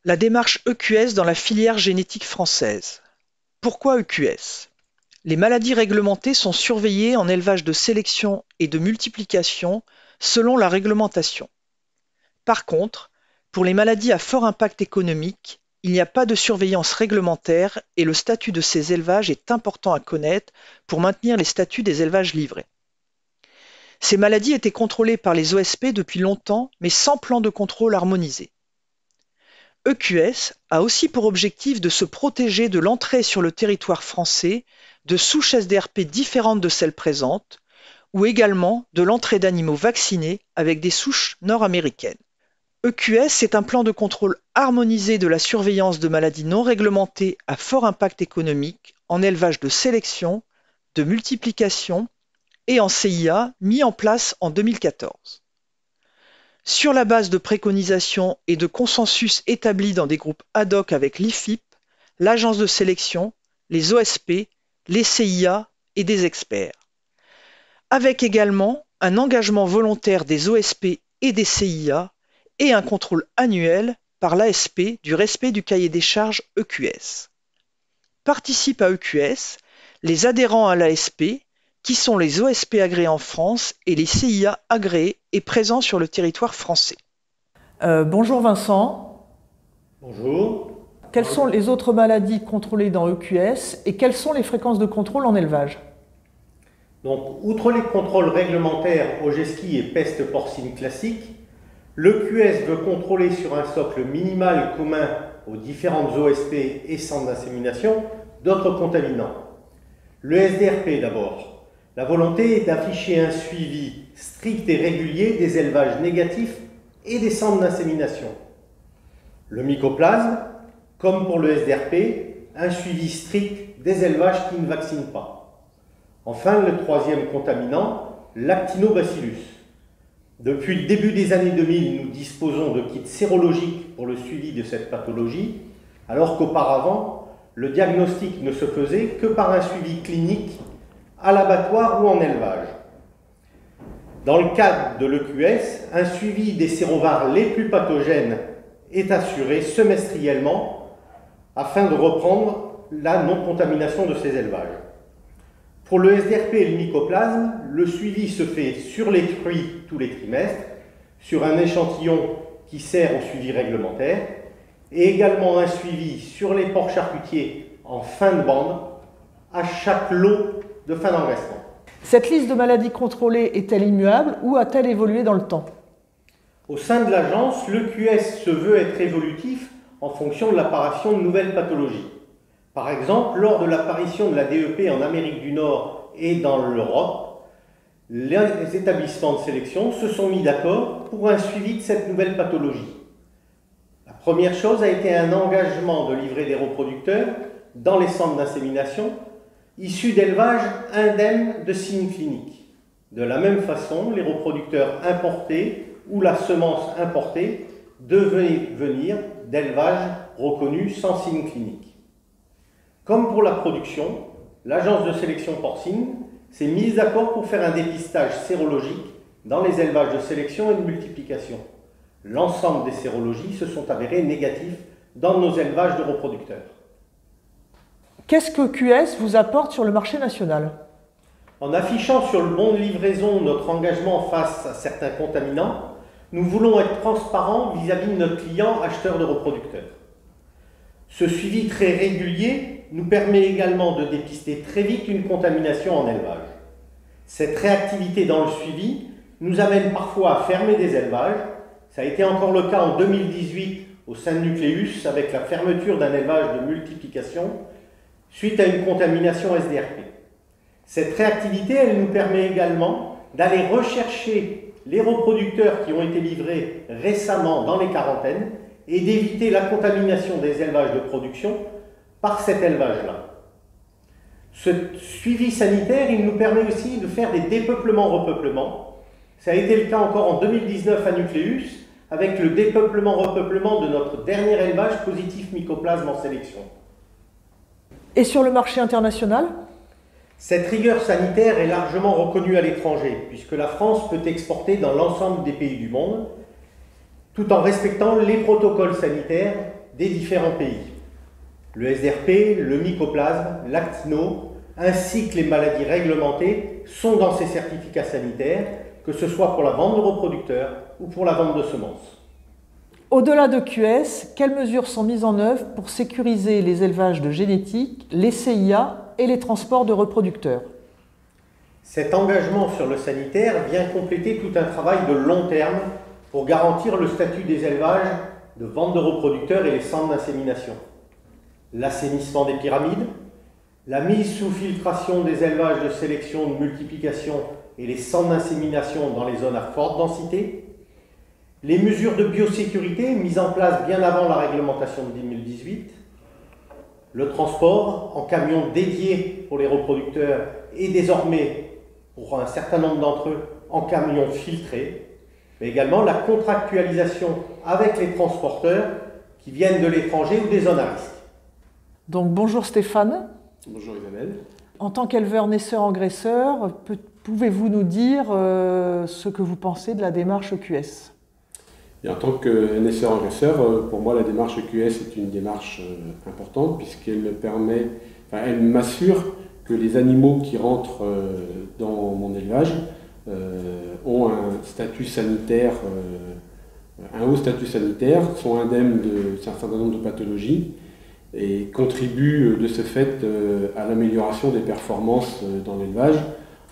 La démarche EQS dans la filière génétique française. Pourquoi EQS? Les maladies réglementées sont surveillées en élevage de sélection et de multiplication selon la réglementation. Par contre, pour les maladies à fort impact économique, il n'y a pas de surveillance réglementaire et le statut de ces élevages est important à connaître pour maintenir les statuts des élevages livrés. Ces maladies étaient contrôlées par les OSP depuis longtemps, mais sans plan de contrôle harmonisé. EQS a aussi pour objectif de se protéger de l'entrée sur le territoire français de souches SDRP différentes de celles présentes, ou également de l'entrée d'animaux vaccinés avec des souches nord-américaines. EQS est un plan de contrôle harmonisé de la surveillance de maladies non réglementées à fort impact économique en élevage de sélection, de multiplication et en CIA mis en place en 2014. Sur la base de préconisations et de consensus établis dans des groupes ad hoc avec l'IFIP, l'agence de sélection, les OSP, les CIA et des experts. Avec également un engagement volontaire des OSP et des CIA et un contrôle annuel par l'ASP du respect du cahier des charges EQS. Participent à EQS les adhérents à l'ASP, qui sont les OSP agréés en France et les CIA agréés et présents sur le territoire français. Bonjour Vincent. Bonjour. Quelles sont les autres maladies contrôlées dans EQS et quelles sont les fréquences de contrôle en élevage? Donc, outre les contrôles réglementaires OGSKI et peste porcine classique, l'EQS veut contrôler sur un socle minimal commun aux différentes OSP et centres d'insémination d'autres contaminants. Le SDRP d'abord. La volonté est d'afficher un suivi strict et régulier des élevages négatifs et des centres d'insémination. Le mycoplasme, comme pour le SDRP, un suivi strict des élevages qui ne vaccinent pas. Enfin, le troisième contaminant, l'actinobacillus. Depuis le début des années 2000, nous disposons de kits sérologiques pour le suivi de cette pathologie, alors qu'auparavant, le diagnostic ne se faisait que par un suivi clinique à l'abattoir ou en élevage. Dans le cadre de l'EQS, un suivi des sérovars les plus pathogènes est assuré semestriellement afin de reprendre la non-contamination de ces élevages. Pour le SDRP et le mycoplasme, le suivi se fait sur les fruits tous les trimestres, sur un échantillon qui sert au suivi réglementaire, et également un suivi sur les porcs charcutiers en fin de bande, à chaque lot de fin d'engraissement. Cette liste de maladies contrôlées est-elle immuable ou a-t-elle évolué dans le temps? Au sein de l'agence, l'EQS se veut être évolutif en fonction de l'apparition de nouvelles pathologies. Par exemple, lors de l'apparition de la DEP en Amérique du Nord et dans l'Europe, les établissements de sélection se sont mis d'accord pour un suivi de cette nouvelle pathologie. La première chose a été un engagement de livrer des reproducteurs dans les centres d'insémination issus d'élevages indemnes de signes cliniques. De la même façon, les reproducteurs importés ou la semence importée devaient venir d'élevages reconnus sans signes cliniques. Comme pour la production, l'agence de sélection porcine s'est mise d'accord pour faire un dépistage sérologique dans les élevages de sélection et de multiplication. L'ensemble des sérologies se sont avérées négatives dans nos élevages de reproducteurs. Qu'est-ce que EQS vous apporte sur le marché national? En affichant sur le bon de livraison notre engagement face à certains contaminants, nous voulons être transparents vis-à-vis de notre client acheteur de reproducteurs. Ce suivi très régulier nous permet également de dépister très vite une contamination en élevage. Cette réactivité dans le suivi nous amène parfois à fermer des élevages. Ça a été encore le cas en 2018 au sein de Nucleus avec la fermeture d'un élevage de multiplication suite à une contamination SDRP. Cette réactivité, elle nous permet également d'aller rechercher les reproducteurs qui ont été livrés récemment dans les quarantaines et d'éviter la contamination des élevages de production par cet élevage-là. Ce suivi sanitaire, il nous permet aussi de faire des dépeuplements-repeuplements. Ça a été le cas encore en 2019 à Nucleus, avec le dépeuplement-repeuplement de notre dernier élevage positif mycoplasme en sélection. Et sur le marché international? Cette rigueur sanitaire est largement reconnue à l'étranger, puisque la France peut exporter dans l'ensemble des pays du monde, tout en respectant les protocoles sanitaires des différents pays. Le SDRP, le mycoplasme, l'actino, ainsi que les maladies réglementées sont dans ces certificats sanitaires, que ce soit pour la vente de reproducteurs ou pour la vente de semences. Au-delà de QS, quelles mesures sont mises en œuvre pour sécuriser les élevages de génétique, les CIA et les transports de reproducteurs? Cet engagement sur le sanitaire vient compléter tout un travail de long terme pour garantir le statut des élevages de vente de reproducteurs et les centres d'insémination. L'assainissement des pyramides, la mise sous filtration des élevages de sélection, de multiplication et les centres d'insémination dans les zones à forte densité, les mesures de biosécurité mises en place bien avant la réglementation de 2018, le transport en camions dédiés pour les reproducteurs et désormais, pour un certain nombre d'entre eux, en camions filtrés, mais également la contractualisation avec les transporteurs qui viennent de l'étranger ou des zones à risque. Donc bonjour Stéphane. Bonjour Isabelle. En tant qu'éleveur naisseur-engraisseur, pouvez-vous nous dire ce que vous pensez de la démarche EQS? Et en tant que naisseur-engraisseur, pour moi la démarche EQS est une démarche importante puisqu'elle me permet, elle m'assure que les animaux qui rentrent dans mon élevage ont un statut sanitaire, un haut statut sanitaire, sont indemnes d'un certain nombre de pathologies et contribuent de ce fait à l'amélioration des performances dans l'élevage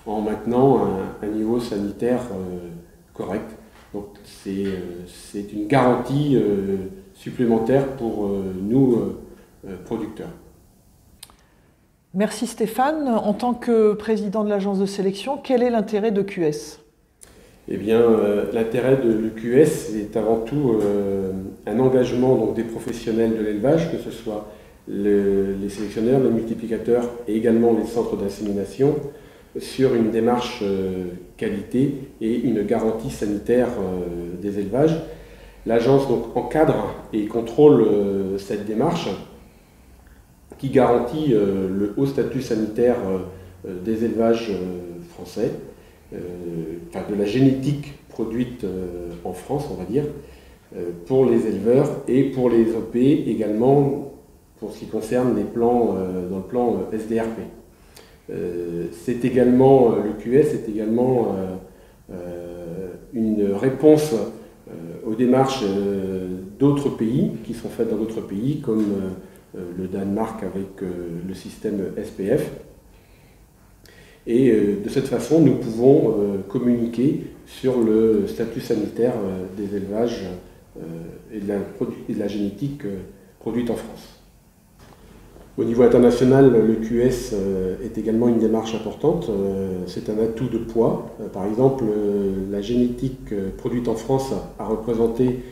en maintenant un niveau sanitaire correct. Donc c'est une garantie supplémentaire pour nous, producteurs. Merci Stéphane. En tant que président de l'agence de sélection, quel est l'intérêt de QS? Eh bien, l'intérêt de l'EQS est avant tout un engagement donc, des professionnels de l'élevage, que ce soit les sélectionneurs, les multiplicateurs et également les centres d'insémination, sur une démarche qualité et une garantie sanitaire des élevages. L'agence donc encadre et contrôle cette démarche qui garantit le haut statut sanitaire des élevages français, de la génétique produite en France, on va dire, pour les éleveurs et pour les OP également pour ce qui concerne les plans dans le plan SDRP. C'est également, le QS est également une réponse aux démarches d'autres pays, qui sont faites dans d'autres pays, comme le Danemark avec le système SPF. Et de cette façon, nous pouvons communiquer sur le statut sanitaire des élevages et de la génétique produite en France. Au niveau international, le QS est également une démarche importante. C'est un atout de poids. Par exemple, la génétique produite en France a représenté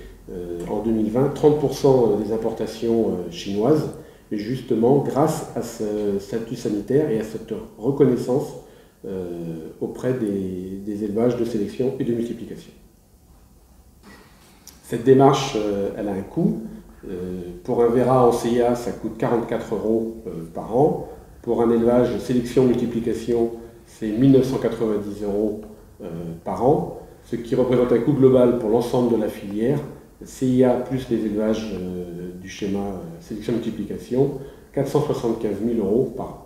en 2020 30% des importations chinoises, et justement grâce à ce statut sanitaire et à cette reconnaissance auprès des élevages de sélection et de multiplication. Cette démarche, elle a un coût. Pour un Véra en CIA, ça coûte 44 € par an. Pour un élevage sélection-multiplication, c'est 1990 € par an, ce qui représente un coût global pour l'ensemble de la filière, CIA plus les élevages du schéma sélection-multiplication, 475 000 € par an.